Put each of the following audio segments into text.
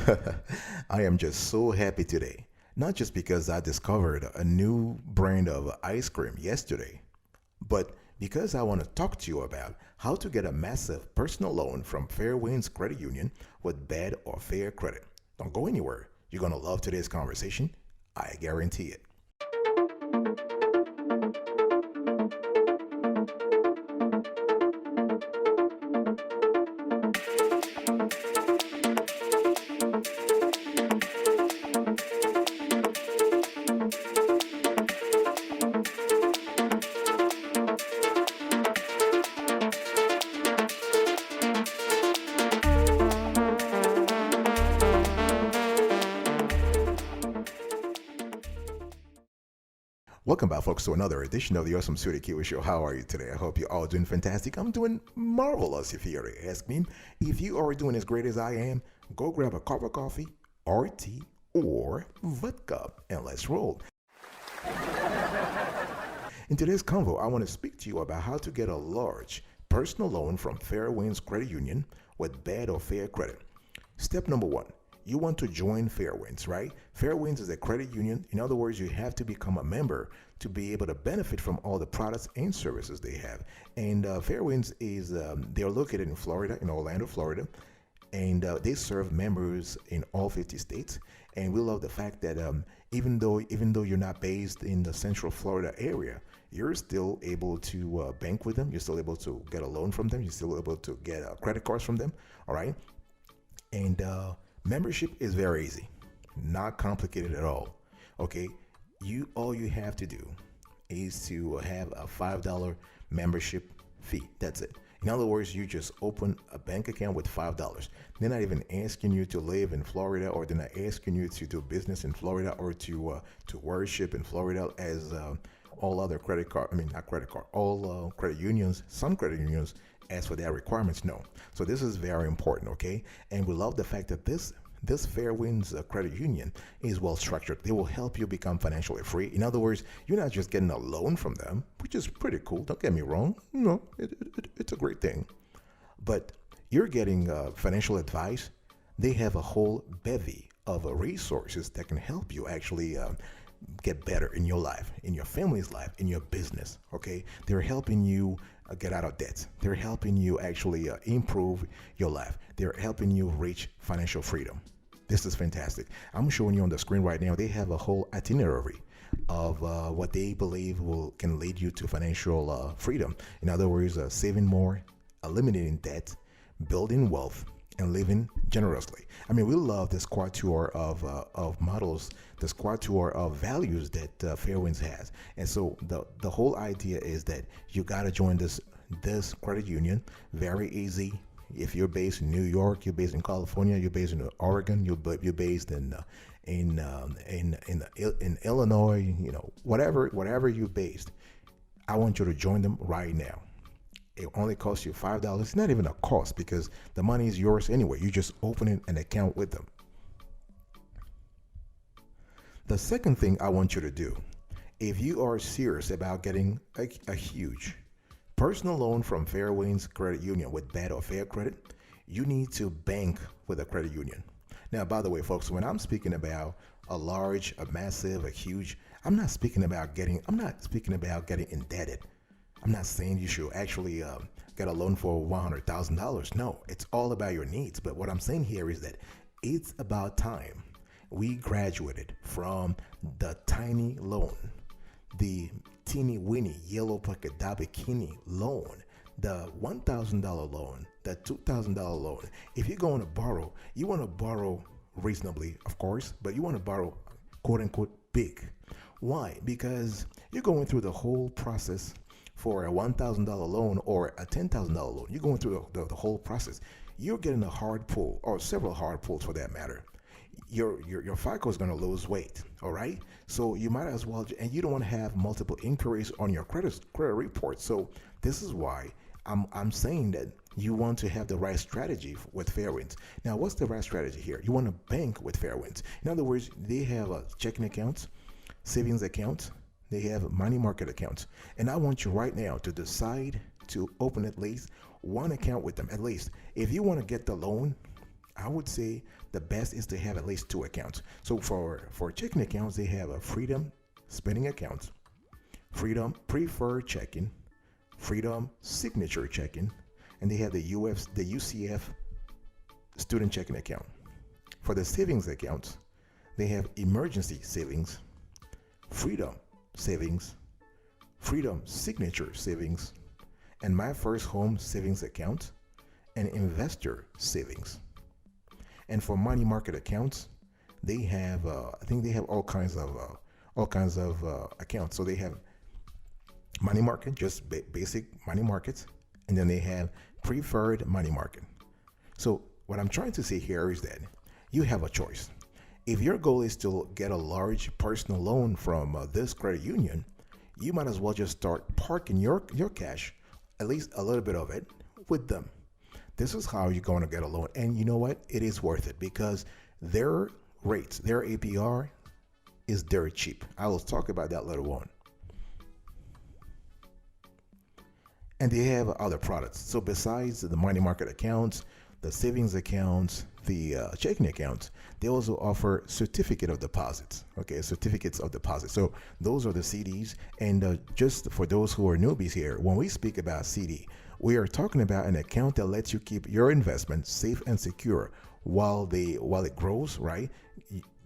I am just so happy today. Not just because I discovered a new brand of ice cream yesterday, but because I want to talk to you about how to get a massive personal loan from Fairwinds Credit Union with bad or fair credit. Don't go anywhere. You're going to love today's conversation. I guarantee it. Welcome back, folks, to another edition of the Awesome Sweetie Kiwi Show. How are you today? I hope you're all doing fantastic. I'm doing marvelous, if you were to ask me. If you are doing as great as I am, go grab a cup of coffee, or tea, or vodka, and let's roll. In today's convo, I want to speak to you about how to get a large personal loan from Fairwinds Credit Union with bad or fair credit. Step number one, you want to join Fairwinds, right? Fairwinds is a credit union. In other words, you have to become a member to be able to benefit from all the products and services they have. And Fairwinds is they're located in Florida, in Orlando, Florida, and they serve members in all 50 states. And we love the fact that even though you're not based in the Central Florida area, you're still able to bank with them. You're still able to get a loan from them. You're still able to get credit cards from them. All right, and membership is very easy, not complicated at all. Okay, all you have to do is to have a $5 membership fee. That's it. In other words, you just open a bank account with $5. They're not even asking you to live in Florida, or they're not asking you to do business in Florida, or to worship in Florida as all other all credit unions. Some credit unions ask for their requirements. No. So this is very important, okay? And we love the fact that this Fairwinds credit union is well structured. They will help you become financially free. In other words, you're not just getting a loan from them, which is pretty cool. Don't get me wrong. No, it's a great thing. But you're getting financial advice. They have a whole bevy of resources that can help you actually get better in your life, in your family's life, in your business. Okay, they're helping you get out of debt. They're helping you actually improve your life. They're helping you reach financial freedom. This is fantastic. I'm showing you on the screen right now. They have a whole itinerary of what they believe can lead you to financial freedom. In other words, saving more, eliminating debt, building wealth, and living generously. I mean, we love this quatuor of models, this quatuor of values that Fairwinds has. And so the whole idea is that you got to join this credit union. Very easy. If you're based in New York, you're based in California, you're based in Oregon, you're based in Illinois, whatever you're based, I want you to join them right now. It only costs you $5. It's not even a cost because the money is yours anyway. You just open an account with them. The second thing I want you to do, if you are serious about getting a huge personal loan from Fairwinds Credit Union with bad or fair credit, you need to bank with a credit union. Now, by the way, folks, when I'm speaking about a large, a massive, a huge, I'm not speaking about getting indebted. I'm not saying you should actually get a loan for $100,000. No, it's all about your needs. But what I'm saying here is that it's about time we graduated from the tiny loan, the teeny weeny yellow polka dot bikini loan, the $1,000 loan, the $2,000 loan. If you're going to borrow, you want to borrow reasonably, of course, but you want to borrow quote unquote big. Why? Because you're going through the whole process for a $1,000 loan or a $10,000 loan. You're going through the whole process. You're getting a hard pull, or several hard pulls for that matter. Your FICO is going to lose weight, all right? So you might as well, and you don't want to have multiple inquiries on your credit report. So this is why I'm saying that you want to have the right strategy with Fairwinds. Now, what's the right strategy here? You want to bank with Fairwinds. In other words, they have checking accounts, savings accounts, they have money market accounts. And I want you right now to decide to open at least one account with them. At least, if you want to get the loan, I would say the best is to have at least two accounts. So for checking accounts, they have a Freedom spending account, Freedom preferred checking, Freedom signature checking, and they have the UCF student checking account. For the savings accounts, they have emergency savings, Freedom savings, Freedom signature savings, and my first home savings account, and investor savings. And for money market accounts, they have I think they have all kinds of accounts. So they have money market, just basic money markets, and then they have preferred money market. So what I'm trying to say here is that you have a choice. If your goal is to get a large personal loan from this credit union, you might as well just start parking your cash, at least a little bit of it, with them. This is how you're going to get a loan. And you know what? It is worth it because their rates, their APR is dirt cheap. I will talk about that later on. And they have other products. So besides the money market accounts, the savings accounts, the checking accounts, they also offer certificate of deposits. Okay, certificates of deposit. So those are the CDs. And just for those who are newbies here, when we speak about CD, we are talking about an account that lets you keep your investment safe and secure while it grows, right?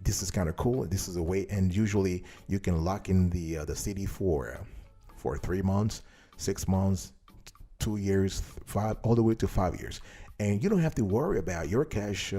This is kind of cool. This is a way, and usually you can lock in the CD for 3 months, 6 months, 2 years, 5, all the way to 5 years. And you don't have to worry about your cash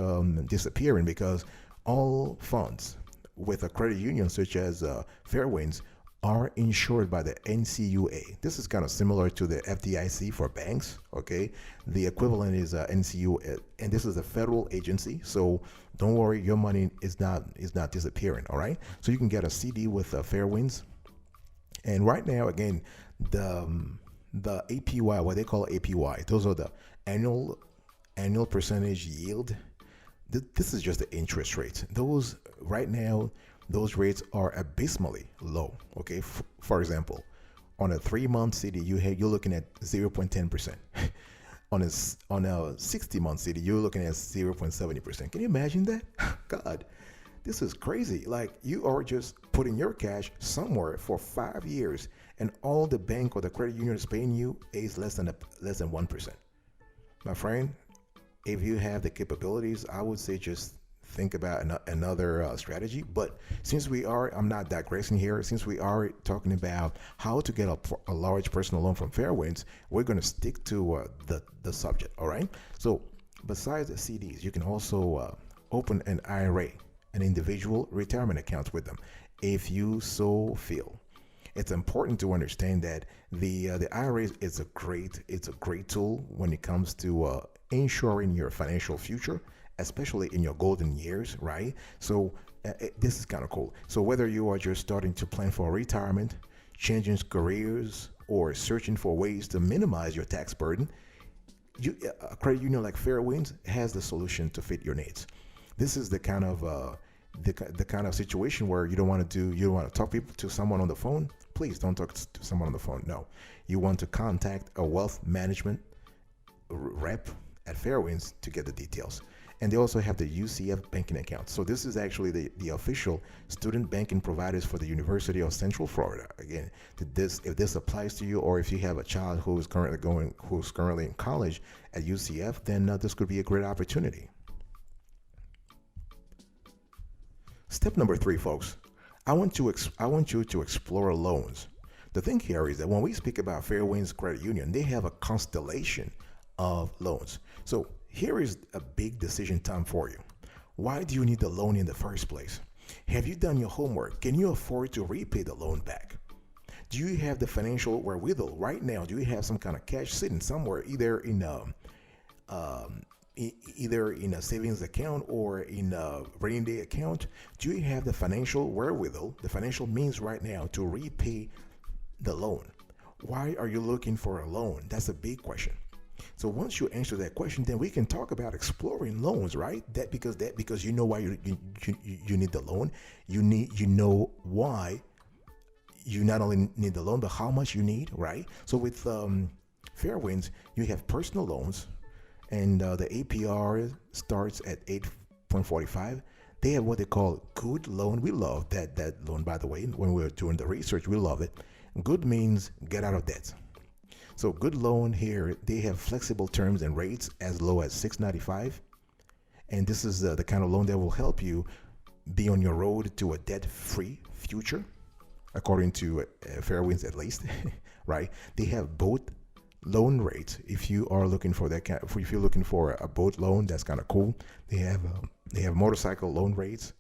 disappearing because all funds with a credit union such as Fairwinds are insured by the NCUA. This is kind of similar to the FDIC for banks, okay? The equivalent is NCU, and this is a federal agency, so don't worry, your money is not disappearing, all right? So you can get a CD with Fairwinds. And right now, again, the APY, what they call APY, those are the annual percentage yield. This is just the interest rates. Those right now, those rates are abysmally low. Okay, for example, on a 3-month CD, you're looking at 0.10%. on a 60-month CD, you're looking at 0.70%. Can you imagine that? God, this is crazy. Like, you are just putting your cash somewhere for 5 years, and all the bank or the credit union is paying you is less than 1%. My friend, if you have the capabilities, I would say just think about another strategy. But since I'm not digressing here, since we are talking about how to get a large personal loan from Fairwinds, we're going to stick to the subject, all right? So besides the CDs, you can also open an IRA, an individual retirement account with them, if you so feel. It's important to understand that the IRA is a great tool when it comes to ensuring your financial future, especially in your golden years, right? So this is kind of cool. So whether you are just starting to plan for retirement, changing careers, or searching for ways to minimize your tax burden, a credit union like Fairwinds has the solution to fit your needs. This is the kind of situation where you don't want to talk to someone on the phone. Please don't talk to someone on the phone. No, you want to contact a wealth management rep at Fairwinds to get the details. And they also have the UCF banking account. So this is actually the official student banking providers for the University of Central Florida. Again, if this applies to you, or if you have a child who's currently in college at UCF, then this could be a great opportunity. Step number 3, folks. I want you to explore loans. The thing here is that when we speak about Fairwinds Credit Union, they have a constellation of loans. So here is a big decision time for you. Why do you need the loan in the first place? Have you done your homework? Can you afford to repay the loan back? Do you have the financial wherewithal right now? Do you have some kind of cash sitting somewhere, either in a savings account or in a rainy day account? Do you have the financial wherewithal, the financial means right now to repay the loan? Why are you looking for a loan? That's a big question. So once you answer that question, then we can talk about exploring loans, right? Because you know why you need the loan. You know why you not only need the loan, but how much you need, right? So with Fairwinds, you have personal loans, and the APR starts at 8.45. They have what they call good loan. We love that loan, by the way. When we were doing the research, we love it. Good means get out of debt. So good loan here, they have flexible terms and rates as low as 695, and this is the kind of loan that will help you be on your road to a debt-free future, according to Fairwinds at least, right? They have both loan rates. If you are looking for that kind, if you're looking for a boat loan, that's kind of cool. They have motorcycle loan rates.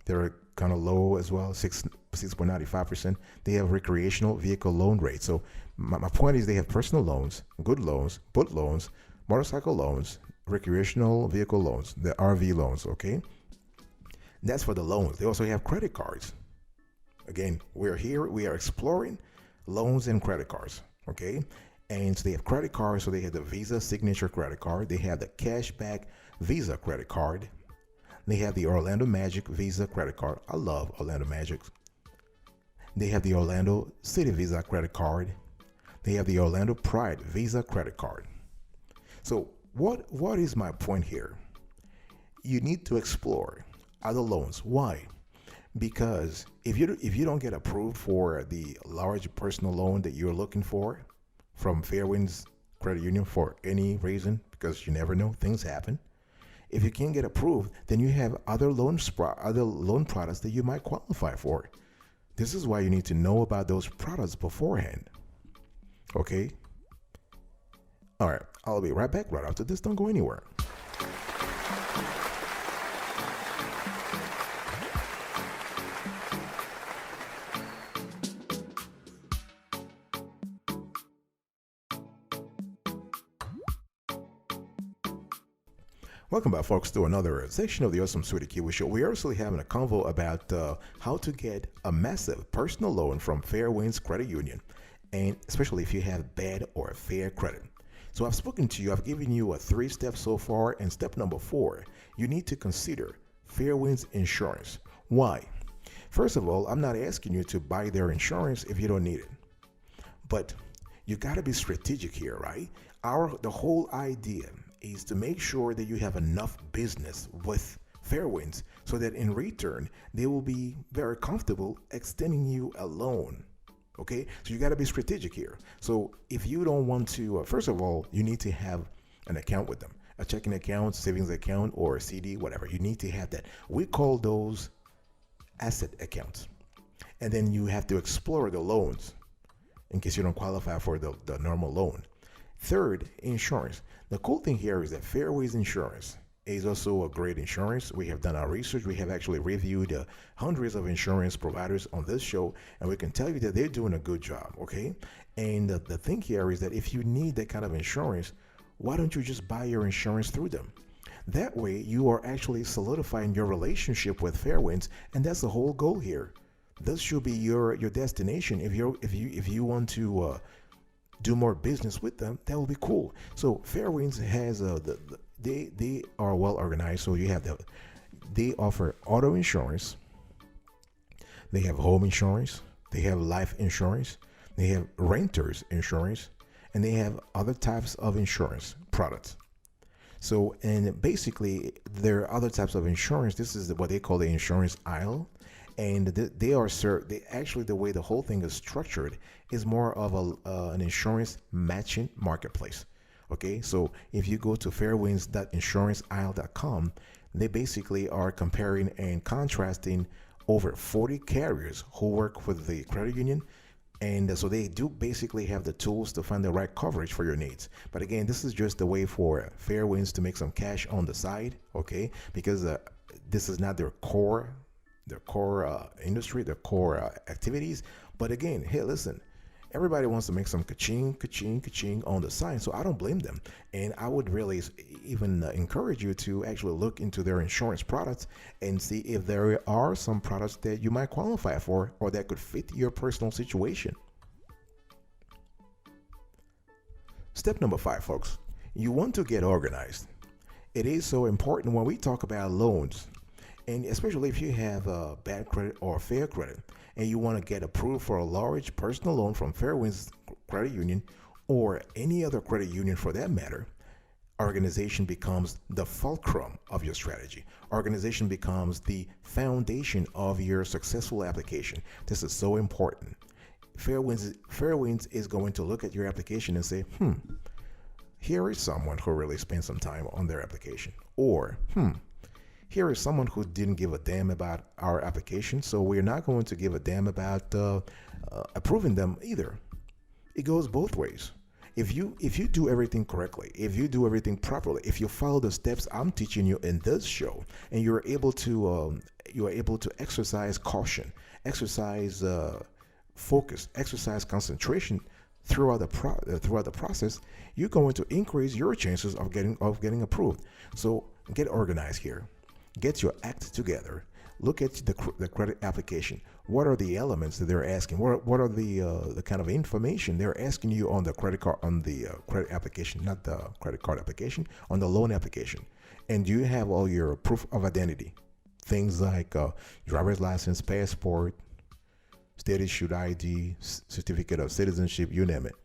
They're kind of low as well, 6.95%. They have recreational vehicle loan rates. So my point is they have personal loans, good loans, boat loans, motorcycle loans, recreational vehicle loans, the RV loans, okay? That's for the loans. They also have credit cards. Again, we're here, we are exploring loans and credit cards, okay? And so they have credit cards, so they have the Visa Signature credit card. They have the Cashback Visa credit card. They have the Orlando Magic Visa credit card. I love Orlando Magic. They have the Orlando City Visa credit card. They have the Orlando Pride Visa credit card. So what is my point here? You need to explore other loans. Why? Because if you don't get approved for the large personal loan that you're looking for from Fairwinds Credit Union for any reason, because you never know, things happen. If you can't get approved, then you have other loan products that you might qualify for. This is why you need to know about those products beforehand. Okay? All right, I'll be right back right after this. Don't go anywhere. Welcome back, folks, to another section of the Awesome Sweetie Kiwi Show. We're actually having a convo about how to get a massive personal loan from Fairwinds Credit Union, and especially if you have bad or fair credit. So I've spoken to you, I've given you a 3 steps so far, and step number 4, you need to consider Fairwinds insurance. Why? First of all, I'm not asking you to buy their insurance if you don't need it, but you got to be strategic here, right? The whole idea is to make sure that you have enough business with Fairwinds so that in return they will be very comfortable extending you a loan. Okay, so you got to be strategic here. So if you don't want to, first of all, you need to have an account with them, a checking account, savings account, or a CD, whatever. You need to have that. We call those asset accounts. And then you have to explore the loans in case you don't qualify for the normal loan. Third, insurance. The cool thing here is that Fairways Insurance is also a great insurance. We have done our research. We have actually reviewed hundreds of insurance providers on this show, and we can tell you that they're doing a good job, okay? And the thing here is that if you need that kind of insurance, why don't you just buy your insurance through them? That way, you are actually solidifying your relationship with Fairwinds, and that's the whole goal here. This should be your destination. If you want to do more business with them, that will be cool. So Fairwinds has they are well organized. So you have they offer auto insurance, they have home insurance, they have life insurance, they have renters insurance, and they have other types of insurance products. So, and basically there are other types of insurance. This is what they call the insurance aisle. And they actually, the way the whole thing is structured is more of an insurance matching marketplace. Okay, so if you go to fairwinds.insuranceaisle.com, they basically are comparing and contrasting over 40 carriers who work with the credit union. And so they do basically have the tools to find the right coverage for your needs. But again, this is just a way for Fairwinds to make some cash on the side, okay? Because this is not their core industry, their core activities. But again, hey, listen, everybody wants to make some ka-ching on the side, so I don't blame them. And I would really even encourage you to actually look into their insurance products and see if there are some products that you might qualify for or that could fit your personal situation. Step number 5, folks, you want to get organized. It is so important when we talk about loans, and especially if you have a bad credit or fair credit and you want to get approved for a large personal loan from Fairwinds Credit Union or any other credit union for that matter, Organization becomes the fulcrum of your strategy. Organization becomes the foundation of your successful application. This is so important. Fairwinds is going to look at your application and say, here is someone who really spent some time on their application. Or, here is someone who didn't give a damn about our application, so we're not going to give a damn about approving them either. It goes both ways. If you do everything correctly, if you do everything properly, if you follow the steps I'm teaching you in this show, and you're able to exercise caution, exercise focus, exercise concentration throughout the process, you're going to increase your chances of getting approved. So get organized here. Get your act together. Look at the credit application. What are the elements that they're asking? What are the kind of information they're asking you on the credit card, on the credit application, not the credit card application, on the loan application? And do you have all your proof of identity? Things like driver's license, passport, state issued ID, certificate of citizenship, you name it.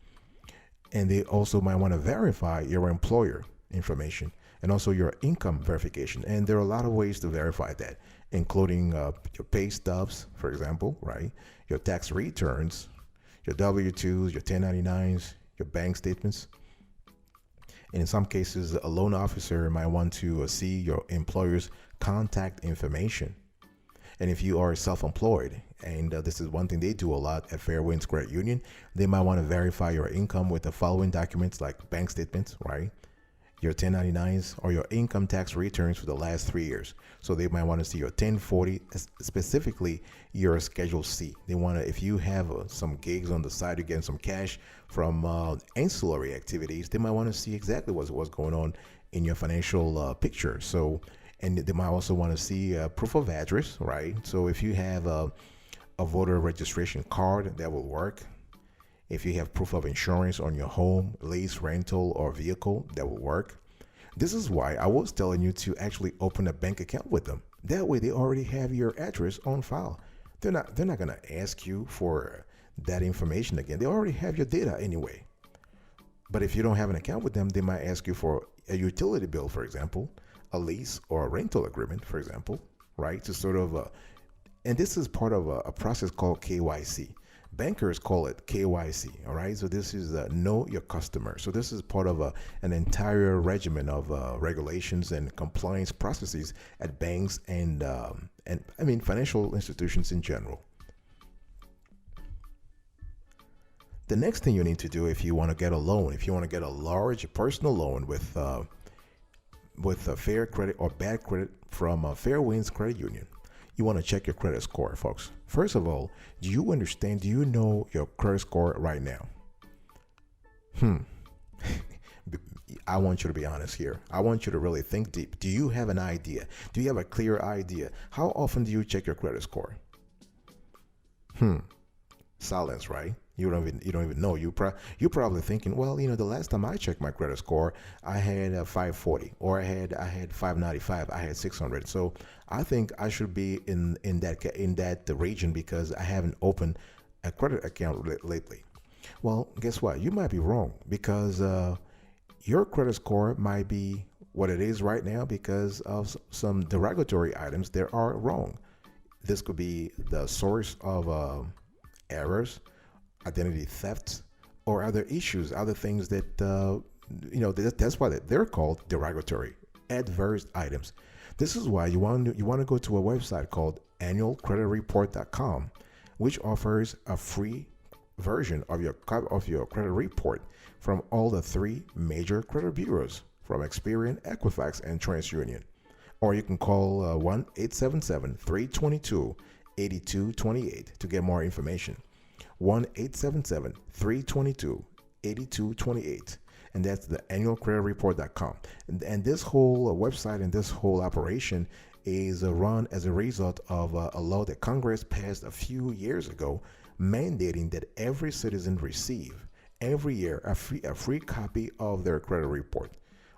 And they also might want to verify your employer information and also your income verification. And there are a lot of ways to verify that, including your pay stubs, for example, right? Your tax returns, your W-2s, your 1099s, your bank statements. And in some cases, a loan officer might want to see your employer's contact information. And if you are self-employed, and this is one thing they do a lot at Fairwinds Credit Union, they might want to verify your income with the following documents like bank statements, right? Your 1099s or your income tax returns for the last 3 years. So they might want to see your 1040, specifically your Schedule C. They want to, if you have some gigs on the side, you're getting some cash from ancillary activities, they might want to see exactly what's going on in your financial picture. So, and they might also want to see proof of address, right? So if you have a voter registration card, that will work. If you have proof of insurance on your home, lease, rental, or vehicle, that will work. This is why I was telling you to actually open a bank account with them. That way they already have your address on file. They're not going to ask you for that information again. They already have your data anyway. But if you don't have an account with them, they might ask you for a utility bill, for example, a lease or a rental agreement, for example, right? To sort of, and this is part of a process called KYC. Bankers call it KYC, all right? So this is know your customer. So this is part of an entire regimen of regulations and compliance processes at banks and I mean financial institutions in general. The next thing you need to do if you want to get a loan, if you want to get a large personal loan with a fair credit or bad credit from Fairwinds Credit Union, you want to check your credit score, folks. First of all, do you know your credit score right now? I want you to be honest here. I want you to really think deep. Do you have an idea? Do you have a clear idea? How often do you check your credit score? Silence, right? You don't even know. You're probably thinking, well, the last time I checked my credit score, I had 540, or I had 595, I had 600. So I think I should be in that region because I haven't opened a credit account lately. Well, guess what? You might be wrong because your credit score might be what it is right now because of some derogatory items that are wrong. This could be the source of errors, identity theft, or other issues, other things that that's why they're called derogatory, adverse items. This is why you want to go to a website called annualcreditreport.com, which offers a free version of your credit report from all the 3 major credit bureaus, from Experian, Equifax, and TransUnion. Or you can call 1-877-322-8228 to get more information. 1-877-322-8228. And that's the annualcreditreport.com. And this whole website and this whole operation is run as a result of a law that Congress passed a few years ago, mandating that every citizen receive every year a free copy of their credit report.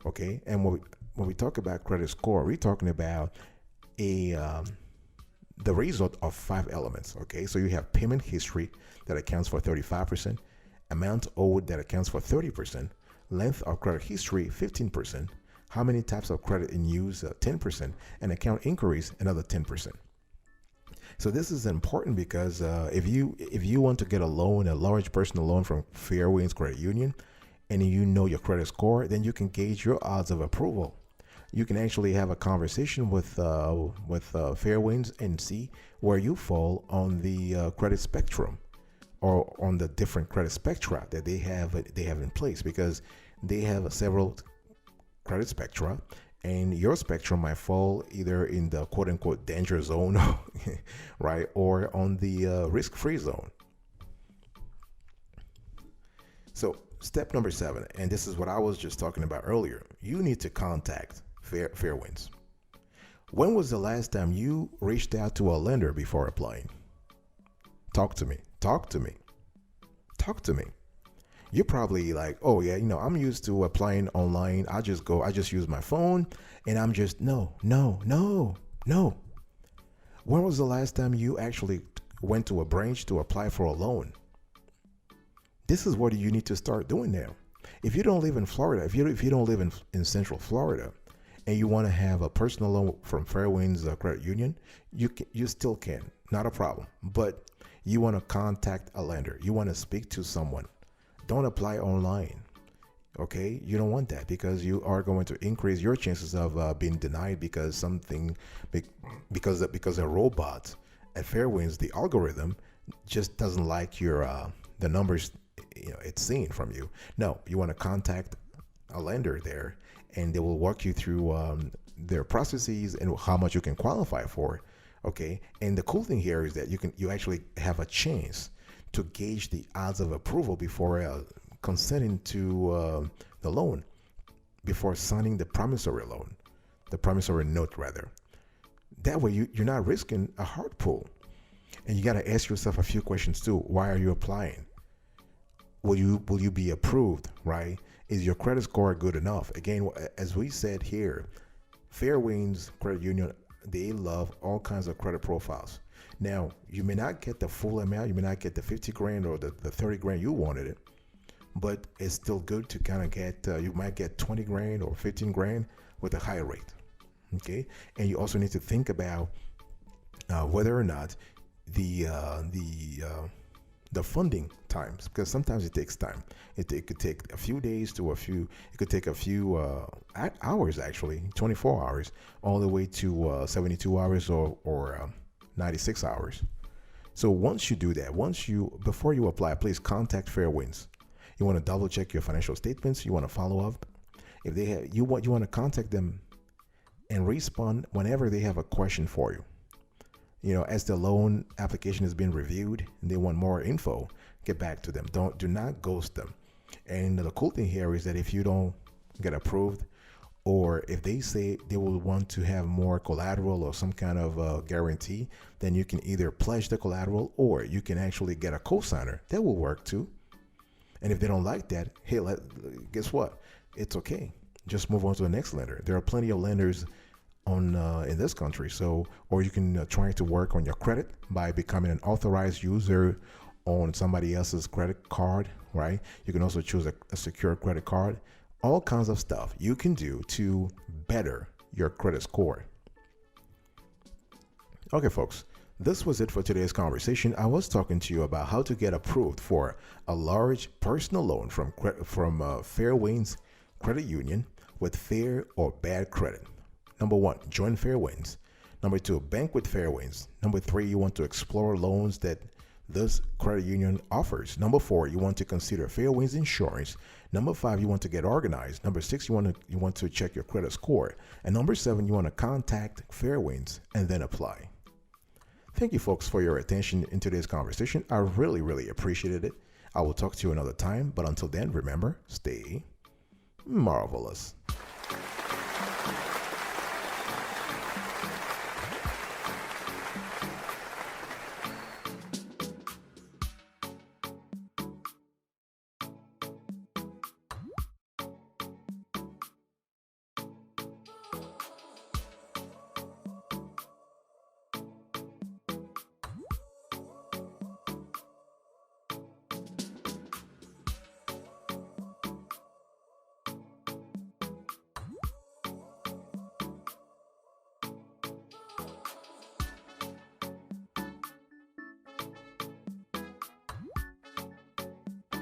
Okay, and when we talk about credit score, we're talking about the result of 5 elements. Okay, so you have payment history that accounts for 35%, amount owed that accounts for 30%, length of credit history, 15%, how many types of credit in use, 10%, and account inquiries, another 10%. So this is important because if you want to get a loan, a large personal loan from Fairwinds Credit Union, and you know your credit score, then you can gauge your odds of approval. You can actually have a conversation with Fairwinds and see where you fall on the credit spectrum, or on the different credit spectra that they have in place, because they have several credit spectra, and your spectrum might fall either in the quote unquote danger zone, right, or on the risk-free zone. So step number 7, and this is what I was just talking about earlier, you need to contact Fairwinds. When was the last time you reached out to a lender before applying? Talk to me. Talk to me. Talk to me. You're probably like, oh yeah, I'm used to applying online. I just use my phone, and I'm just, no. When was the last time you actually went to a branch to apply for a loan? This is what you need to start doing now. If you don't live in Florida, if you don't live in Central Florida, and you want to have a personal loan from Fairwinds Credit Union, you still can, not a problem. But you want to contact a lender. You want to speak to someone. Don't apply online. Okay, you don't want that, because you are going to increase your chances of being denied because a robot at Fairwinds, the algorithm just doesn't like the numbers it's seeing from you. No, you want to contact a lender there, and they will walk you through their processes and how much you can qualify for. Okay, and the cool thing here is that you actually have a chance to gauge the odds of approval before consenting to the loan, before signing the promissory note rather. That way you're not risking a hard pull. And you got to ask yourself a few questions too. Why are you applying? Will you be approved, right? Is your credit score good enough? Again, as we said here, Fairwinds Credit Union, they love all kinds of credit profiles. Now, you may not get the full amount, you may not get the 50 grand or the 30 grand you wanted it, but it's still good to kind of get, you might get 20 grand or 15 grand with a high rate. Okay. And you also need to think about whether or not the funding times, because sometimes it takes time. It could take a few days to it could take a few hours, actually, 24 hours, all the way to 72 hours or 96 hours. So once you do that, before you apply, please contact Fairwinds. You want to double check your financial statements. You want to follow up. If they have, you want to contact them and respond whenever they have a question for you. As the loan application has been reviewed and they want more info, get back to them. Do not ghost them. And the cool thing here is that if you don't get approved, or if they say they will want to have more collateral or some kind of guarantee, then you can either pledge the collateral, or you can actually get a cosigner. That will work too. And if they don't like that, hey, guess what? It's okay. Just move on to the next lender. There are plenty of lenders in this country. So, or you can try to work on your credit by becoming an authorized user on somebody else's credit card, right? You can also choose a secure credit card. All kinds of stuff you can do to better your credit score. Okay, folks, this was it for today's conversation. I was talking to you about how to get approved for a large personal loan from Fairwinds Credit Union with fair or bad credit. Number 1, join Fairwinds. Number 2, bank with Fairwinds. Number 3, you want to explore loans that this credit union offers. Number 4, you want to consider Fairwinds insurance. Number 5, you want to get organized. Number 6, you want to check your credit score. And number 7, you want to contact Fairwinds and then apply. Thank you, folks, for your attention in today's conversation. I really, really appreciated it. I will talk to you another time, but until then, remember, stay marvelous.